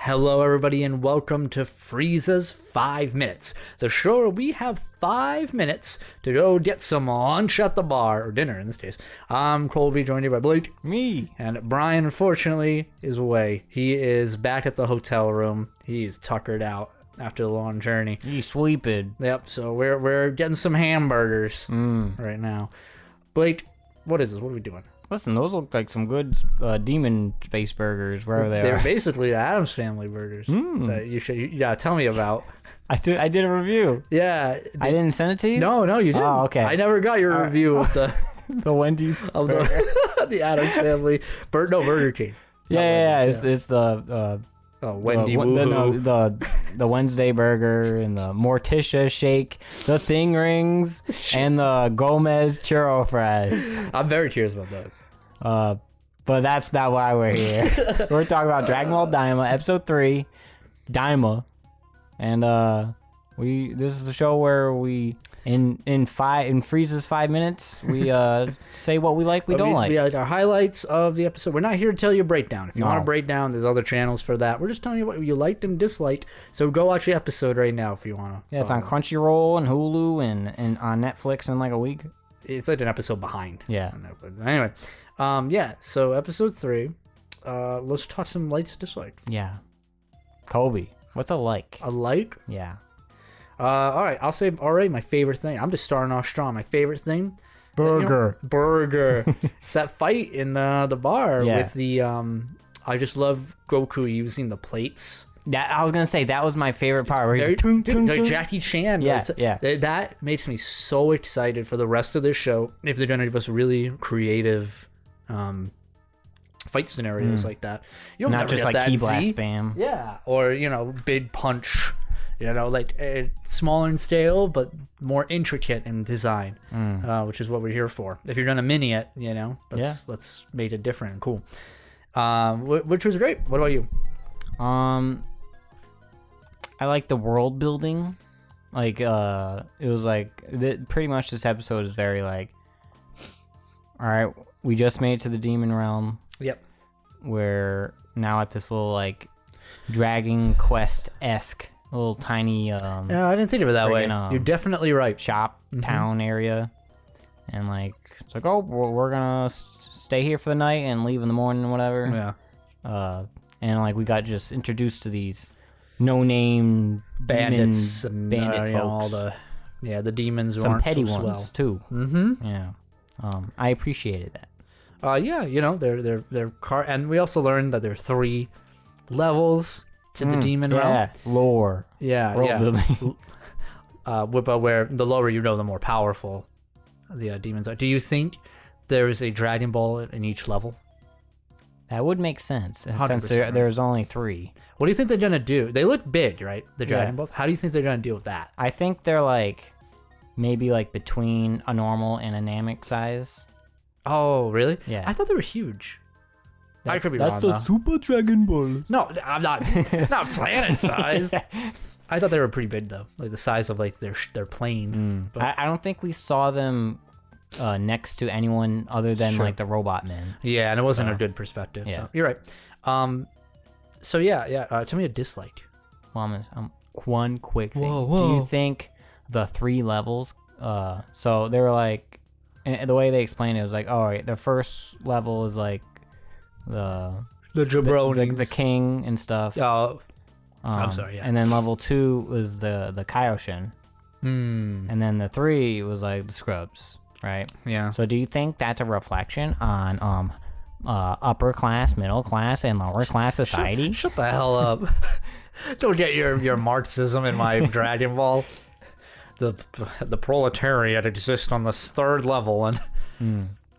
Hello, everybody, and welcome to Frieza's 5 Minutes, the show where we have 5 minutes to go get some lunch at the bar, or dinner in this case. I'm Colby, joined here by Blake. Me. And Brian, unfortunately, is away. He is back at the hotel room. He's tuckered out after the long journey. He's sweeping. Yep, so we're getting some hamburgers right now. Blake, what is this? What are we doing? Listen, those look like some good demon space burgers, wherever they They're are. basically the Addams Family burgers that you gotta tell me about. I did a review. Yeah. I didn't send it to you? No, you didn't. Oh, okay. I never got your review of the The Wendy's of burger. the Addams Family. Burger King. Yeah, Wendy's, it's the Wendy the Wednesday burger and the Morticia shake, the Thing Rings, and the Gomez churro fries. I'm very curious about those. But that's not why we're here. We're talking about Dragon Ball Daima, episode 3, Daima, and this is a show where we in Frieza's 5 minutes we say what we like, we don't like. We like our highlights of the episode. We're not here to tell you a breakdown. If you want a breakdown, there's other channels for that. We're just telling you what you liked and disliked. So go watch the episode right now if you want to. Yeah, it's on Crunchyroll and Hulu and on Netflix in like a week. It's like an episode behind. Yeah. Anyway, so episode 3. Let's talk some likes and dislikes. Yeah. Colby, what's a like? A like? Yeah. All right, I'll say already my favorite thing. I'm just starting off strong. My favorite thing, Burger. burger. It's that fight in the bar with the I just love Goku using the plates. That I was gonna say that was my favorite part. Where Very, he's tung, tung, like tung. Jackie Chan. Yeah, yeah. That makes me so excited for the rest of this show. If they're gonna give us really creative fight scenarios like that, you'll Not never just get like that key in blast Z. spam. Yeah, or big punch. Like smaller in scale, but more intricate in design, which is what we're here for. If you're gonna mini it, let's make it different and cool. Which was great. What about you? I like the world building. Like, it was like pretty much this episode is very like, all right, we just made it to the demon realm. Yep. We're now at this little like Dragon Quest-esque little tiny Yeah, I didn't think of it that way. You're definitely right. shop town area, and like it's like, oh, we're gonna stay here for the night and leave in the morning or whatever. Yeah. And like we got just introduced to these no-name Bandits demon, and bandit folks. all the demons who Some aren't petty so ones swell. too. Mm-hmm. Yeah. I appreciated that. They're and we also learned that there are 3 levels to the demon realm. Yeah, lore. Yeah, World yeah. building. But where the lower you know, the more powerful the demons are. Do you think there is a Dragon Ball in each level? That would make sense, since 100%, there's only 3. What do you think they're gonna do? They look big, right? The Dragon Balls. How do you think they're gonna deal with that? I think they're like maybe like between a normal and a Namek size. Oh, really? Yeah. I thought they were huge. I could be That's wrong, the though. Super Dragon Ball. No, I'm not. Not planet size. I thought they were pretty big though, like the size of like their plane. But I don't think we saw them next to anyone other than Sure. like the robot men. yeah, and it wasn't a good perspective. Yeah. So you're right. So yeah. Tell me a dislike. Well, one quick thing. Whoa. Do you think the 3 levels? So they were like, and the way they explained it was like, all right, the first level is like the Jabronis. the king and stuff. Oh, I'm sorry. Yeah. And then level 2 was the Kaioshin, and then the 3 was like the scrubs, right? Yeah. So do you think that's a reflection on upper class, middle class, and lower class society? Shut the hell up. Don't get your Marxism in my Dragon Ball. The proletariat exists on the 3rd level, and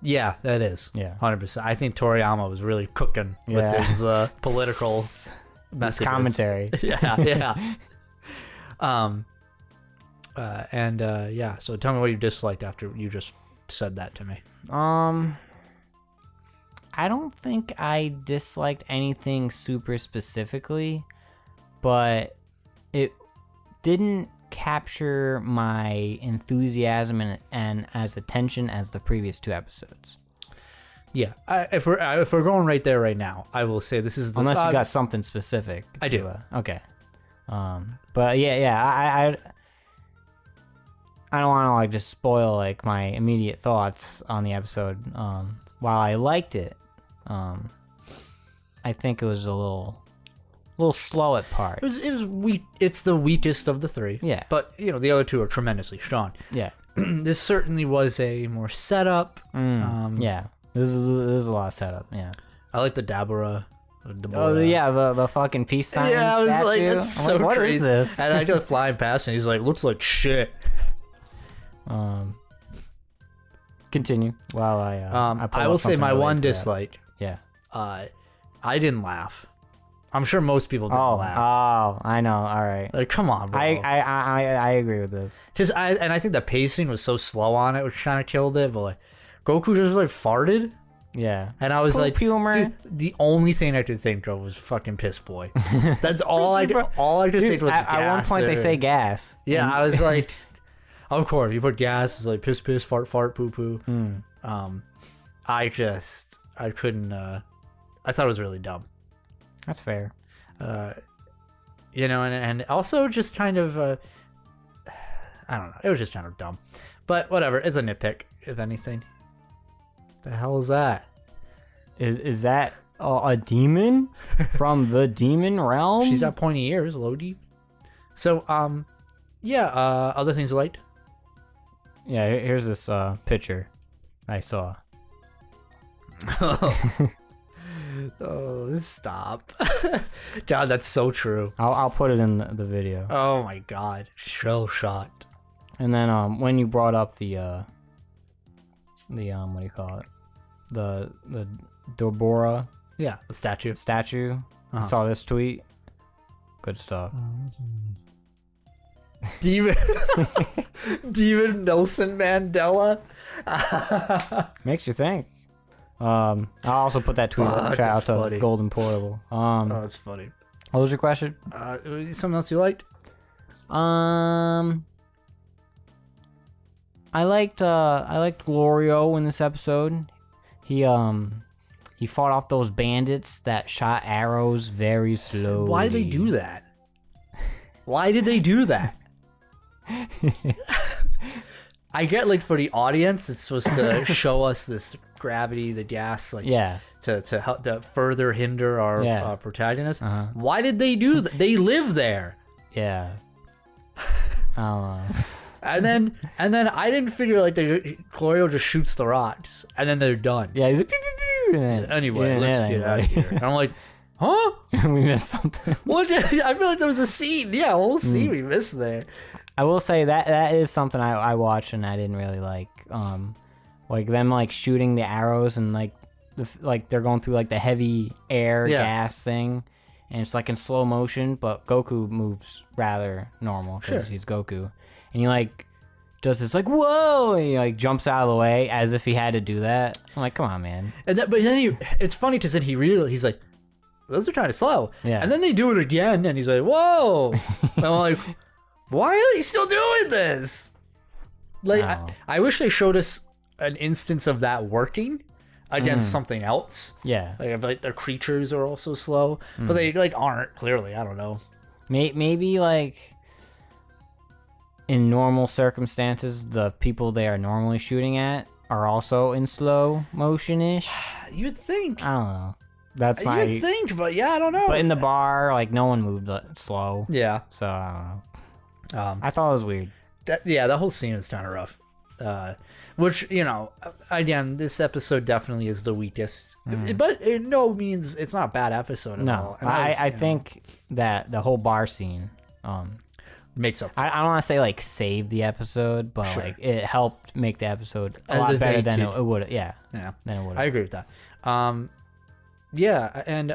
yeah, that is. Yeah. 100%. I think Toriyama was really cooking with his political messages. Commentary. Yeah. So tell me what you disliked after you just said that to me. I don't think I disliked anything super specifically, but it didn't capture my enthusiasm and as attention as the previous 2 episodes. Yeah, if we're going right there right now, I will say this is the, Unless you got something specific. I do. Okay. But yeah, I don't want to like just spoil like my immediate thoughts on the episode. While I liked it, I think it was a little slow at parts. It was weak. It's the weakest of the three. Yeah. But the other two are tremendously strong. Yeah. This certainly was a more setup. Yeah. This is a lot of setup. Yeah. I like the Dabura. Oh yeah, the fucking peace sign. Yeah, I was statue. like, that's I'm so like, what crazy. is this? And I just flying past, and he's like, looks like shit. Continue while I will say my one dislike. Yeah. I didn't laugh. I'm sure most people didn't laugh. Oh, I know. All right. Like, come on, bro. I agree with this. I think the pacing was so slow on it, which kind of killed it. But like, Goku just like farted, Yeah. and I was Poop like, humor. dude, the only thing I could think of was fucking Piss Boy. That's all I could. All I could think was at one gas point they there. say gas. Yeah, I was like, of course, you put gas, it's like piss, piss, fart, fart, poo, poo. I couldn't. I thought it was really dumb. That's fair. And also just kind of, I don't know. It was just kind of dumb, but whatever. It's a nitpick, if anything. The hell is that? Is that a demon from the demon realm? She's got pointy ears, Lodi. So, other things I liked. Yeah, here's this picture I saw. Oh, stop. God, that's so true. I'll put it in the video. Oh my God. Shell shot. And then when you brought up the what do you call it? The Dobora Yeah, the statue. statue. I saw this tweet. Good stuff. Demon Nelson Mandela. Makes you think. I'll also put that tweet. Fuck, Shout out that's to funny. Golden Portable. Oh, that's funny. What was your question? Something else you liked? I liked Glorio in this episode. He fought off those bandits that shot arrows very slowly. Why did they do that? Why did they do that? I get, like, for the audience, it's supposed to show us this gravity, the gas, like, Yeah. to help to further hinder our protagonist. Why did they do that? They live there. Yeah. I don't know. And then I didn't figure like Glorio just shoots the rocks and then they're done. Yeah, he's like, pew, pew, pew, and then- Anyway, yeah, let's yeah, get out of anyway. here. And I'm like, huh? We missed something. What? I feel like there was a scene. Yeah, a whole scene we missed there. I will say that is something I watched and I didn't really like. Like them like shooting the arrows and like they're going through like the heavy air gas thing, and it's like in slow motion. But Goku moves rather normal because he's Goku, and he like does this like whoa, and he like jumps out of the way as if he had to do that. I'm like, come on, man. But then it's funny because then he's like, those are kind of slow. Yeah. And then they do it again, and he's like, whoa. And I'm like, why are they still doing this? Like, I wish they showed us an instance of that working against something else. Yeah. Like the creatures are also slow, but they like aren't clearly. I don't know. Maybe like in normal circumstances, the people they are normally shooting at are also in slow motion-ish. You'd think. I don't know. That's my. You'd think, but yeah, I don't know. But in the bar, like no one moved slow. Yeah. So I don't know. Um, I thought it was weird. that whole scene is kind of rough. Which, again, this episode definitely is the weakest. But in no means, it's not a bad episode at all. No, And I think that the whole bar scene makes up. I don't want to say like saved the episode, but like it helped make the episode a lot better than Elevated. it would. Yeah. Yeah, Than it would. I agree with that. Yeah, and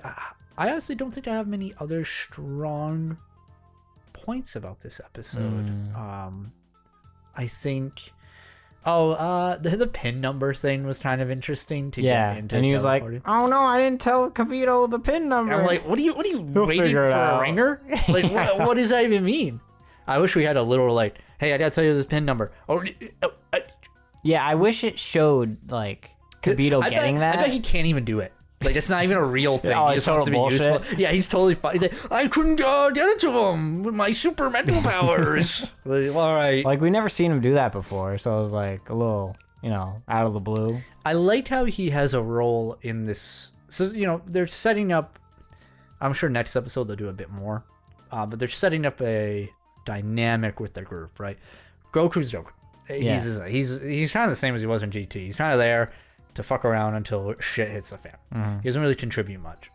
I honestly don't think I have many other strong points about this episode. I think... the pin number thing was kind of interesting to get into. And he was like, teleporting. "Oh no, I didn't tell Capito the pin number." And I'm like, what are you waiting figure for it a out. ringer? Like, what does that even mean? I wish we had a little like, hey, I gotta tell you this pin number. Yeah, I wish it showed like Kibito getting that? I bet he can't even do it. Like, it's not even a real thing. Oh, He it's just wants to be total useful. bullshit. Yeah, he's totally fine. He's like, I couldn't get it to him with my super mental powers. Like, all right. Like, we never seen him do that before, so it was like a little, out of the blue. I liked how he has a role in this. So, they're setting up. I'm sure next episode they'll do a bit more. But they're setting up a dynamic with their group, right? Goku's Goku. Yeah. He's kind of the same as he was in GT. He's kind of there to fuck around until shit hits the fan. He doesn't really contribute much.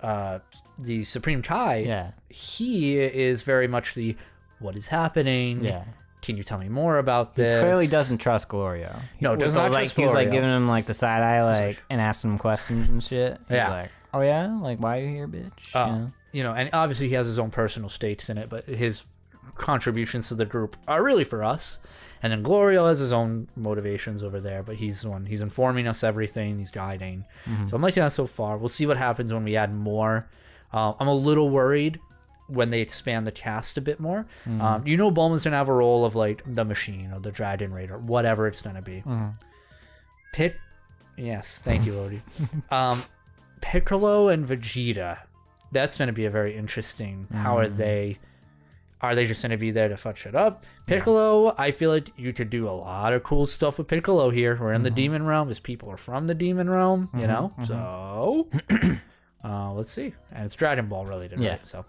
The Supreme Kai, he is very much the what is happening. Yeah. Can you tell me more about this? He clearly doesn't trust Glorio. No, does not trust He was like Glorio. giving him like the side eye, like, and asking him questions and shit. He was Yeah. like, oh yeah, like why are you here, bitch? And obviously he has his own personal stakes in it, but his contributions to the group are really for us. And then Glorio has his own motivations over there, but he's informing us everything, he's guiding. So I'm liking that so far. We'll see what happens when we add more. I'm a little worried when they expand the cast a bit more. Bulma's gonna have a role of like the machine or the Dragon Raider, whatever it's gonna be. Yes, thank you, Lodi. Piccolo and Vegeta, that's gonna be a very interesting. How are they? Are they just going to be there to fuck shit up? Piccolo, I feel like you could do a lot of cool stuff with Piccolo here. We're in the Demon Realm. His people are from the Demon Realm, So, let's see. And it's Dragon Ball related, right? So,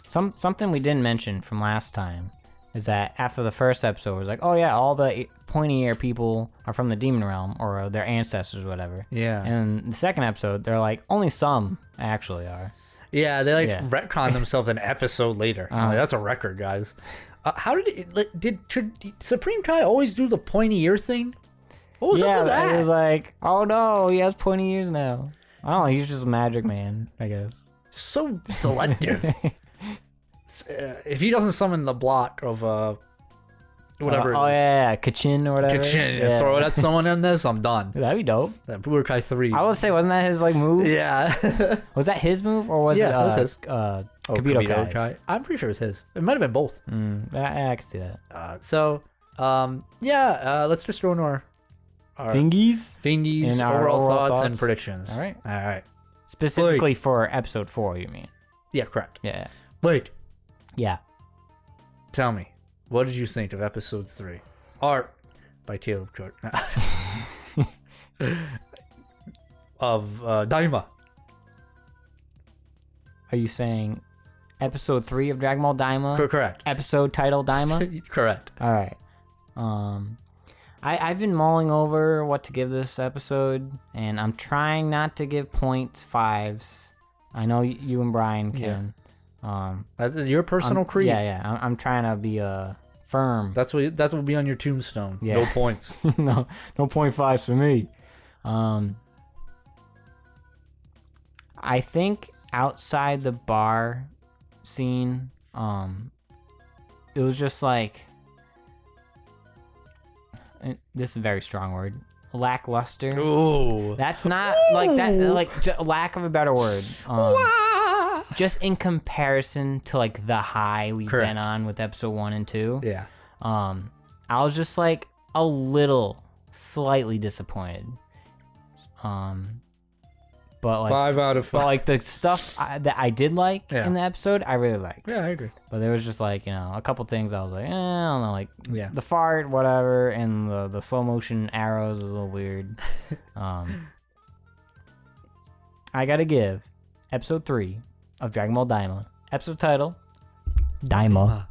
Something we didn't mention from last time is that after the first episode, it was like, oh yeah, all the pointy ear people are from the Demon Realm or their ancestors or whatever. Yeah. And the second episode, they're like, only some actually are. Yeah, they retcon themselves an episode later. Like, that's a record, guys. How did it? Should Supreme Kai always do the pointy ear thing? What was up with that? It was like, oh no, he has pointy ears now. I don't know, he's just a magic man, I guess. So selective. If he doesn't summon the block of whatever it is. Yeah, Kachin or whatever. Kachin, Yeah. throw it at someone in this, I'm done. That'd be dope. That Budokai 3. I would say, wasn't that his like move? Yeah. Was that his move or was it? That was his. Kibito Kai's? I'm pretty sure it was his. It might have been both. I can see that. Let's just go into our Thingies? thingies, And our overall overall thoughts and thoughts. predictions. All right. All right. Specifically for episode 4, you mean? Yeah, correct. Yeah. Wait, Yeah. tell me, what did you think of episode 3? Art by Caleb Cook. Of Daima. Are you saying episode 3 of Dragon Ball Daima? Correct. Episode title Daima? Correct. All right. I've been mulling over what to give this episode, and I'm trying not to give points 5s. I know you and Brian can. That's your personal creed. Yeah. I'm trying to be firm. That will be on your tombstone. Yeah. No points. no 0.5s for me. I think outside the bar scene, it was just like, this is a very strong word, lackluster. Ooh. That's not like that, like lack of a better word. Just in comparison to like the high we've been on with episode 1 and 2. Yeah. I was just like a little slightly disappointed. But like 5 out of 5. But like the stuff that I did like in the episode, I really liked. Yeah, I agree. But there was just like, a couple things I was like, I don't know, like Yeah. the fart, whatever, and the slow motion arrows was a little weird. I gotta give episode 3 of Dragon Ball Daima, episode title, Daima,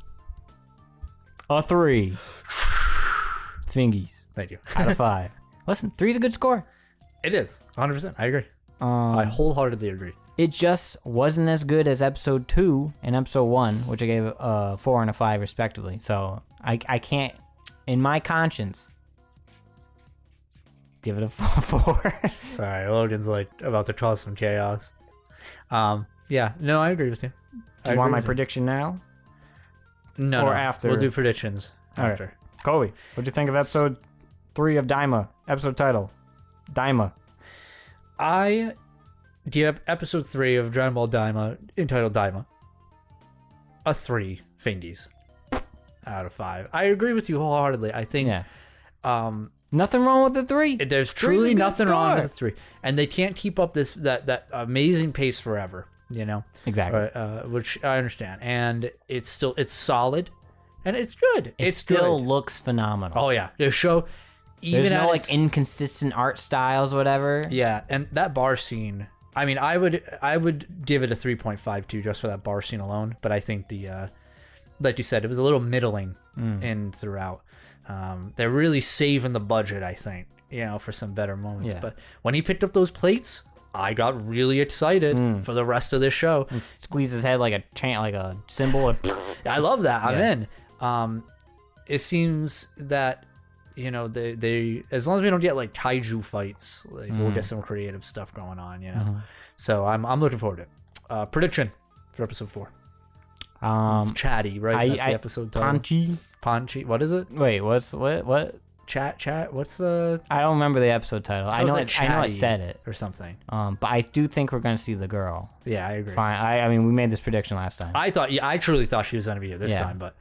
a 3. Fingies Thank you. out of 5. Listen, 3 is a good score. It is 100%. I agree. I wholeheartedly agree. It just wasn't as good as episode 2 and episode 1, which I gave a 4 and a 5 respectively. So I can't, in my conscience, give it a 4. Sorry, Logan's like about to cause some chaos. Yeah, no, I agree with you. Do you want my prediction now? No, or no. after? We'll do predictions All right. after. Kobe, what'd you think of episode 3 of Daima? Episode title, Daima. I give episode 3 of Dragon Ball Daima, entitled Daima, a 3 fingies out of 5. I agree with you wholeheartedly. I think Yeah. Nothing wrong with the 3. There's Three's a truly good nothing wrong score. with the 3, and they can't keep up that amazing pace forever. You know, Exactly. which I understand, and it's solid, and it's good. It It's still good. looks phenomenal. Oh yeah, the show. Even There's no at like its, inconsistent art styles, whatever. yeah, and that bar scene. I mean, I would give it a 3.52 just for that bar scene alone. But I think like you said, it was a little middling in throughout. They're really saving the budget, I think, for some better moments. Yeah. But when he picked up those plates, I got really excited for the rest of this show. And squeeze his head like a chant, like a symbol. I love that. I'm Yeah. in. It seems that they as long as we don't get like kaiju fights, like we'll get some creative stuff going on. So I'm looking forward to it. Prediction for episode 4. It's chatty, right? That's the episode title. Panchi. What is it? Wait, what? Chat. What's the? I don't remember the episode title. I It was know like I know I Chatty said it. or something. But I do think we're gonna see the girl. Yeah, I agree. Fine. I mean, we made this prediction last time. I truly thought she was gonna be here this Yeah. time, but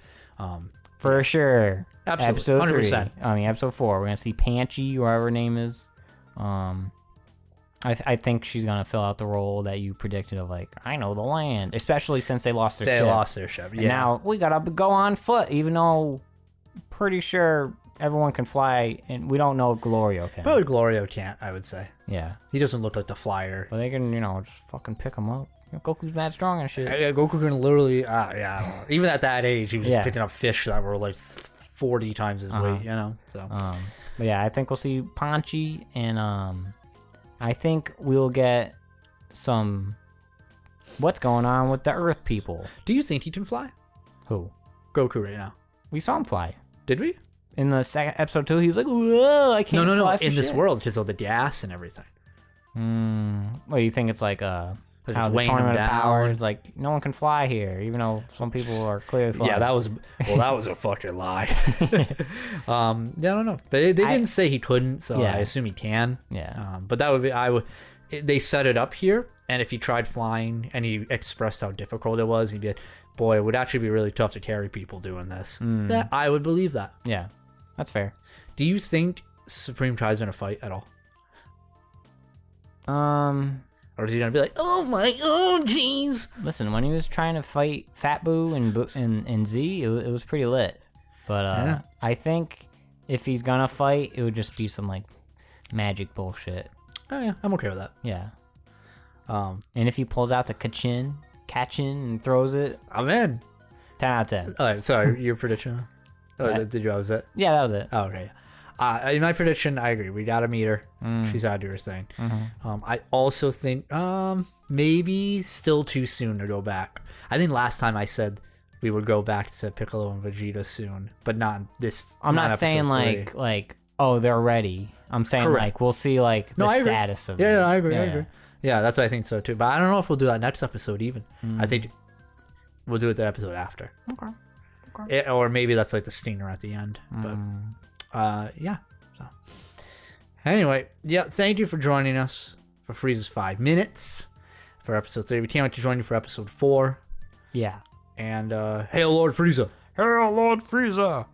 For sure. Absolutely, Episode 100%. 3. I mean, episode 4. We're gonna see Panchi, whatever her name is. I think she's gonna fill out the role that you predicted of like, I know the land, especially since they lost their they ship. lost their ship. And Yeah. now we gotta go on foot, even though pretty sure everyone can fly, and we don't know if Glorio can. Probably Glorio can't. I would say Yeah, he doesn't look like the flyer. but they can, just fucking pick him up. Goku's mad strong and shit. Yeah, Goku can literally, yeah, I don't know. Even at that age, he was Yeah. picking up fish that were like 40 times his weight, So But yeah, I think we'll see Panchi, and I think we'll get some. What's going on with the Earth people? do you think he can fly? Who? Goku right now? We saw him fly Did we? in the second episode 2. He was like, "Whoa, I can't No. fly for In this shit." world, because of the gas and everything. What do you think? It's like Like how it's the weighing him tournament of power down. is like no one can fly here, even though some people are clearly flying. Yeah, that was a fucking lie. I don't know, but they didn't say he couldn't, so Yeah. I assume he can. Yeah. But that would be they set it up here, and if he tried flying and he expressed how difficult it was, he'd be like, boy, it would actually be really tough to carry people doing this. Yeah, I would believe that. Yeah, that's fair. Do you think Supreme Kai's gonna fight at all, or is he gonna be like, oh jeez? Listen, when he was trying to fight Fat Boo and Z, it was pretty lit. But Yeah. I think if he's gonna fight, it would just be some like magic bullshit. Oh yeah, I'm okay with that. Yeah. And if he pulls out the Kachin and throws it, I'm in. 10 out of 10. All right, sorry, your prediction. Oh, did you? That was it. Yeah, that was it. Oh, okay. In my prediction, I agree. We gotta meet her. She's gotta do her thing. I also think maybe still too soon to go back. I think last time I said we would go back to Piccolo and Vegeta soon, but not this. I'm not episode saying 3. like oh they're ready. I'm saying Correct. like we'll see like the I agree. status of Yeah, it. I agree. I agree. Yeah, that's what I think so too. But I don't know if we'll do that next episode even. I think we'll do it the episode after. Okay. Or maybe that's like the stinger at the end. But yeah. So anyway, yeah, thank you for joining us for Frieza's 5 minutes for episode 3. We can't wait to join you for episode 4. Yeah. And hail Lord Frieza. Hail Lord Frieza.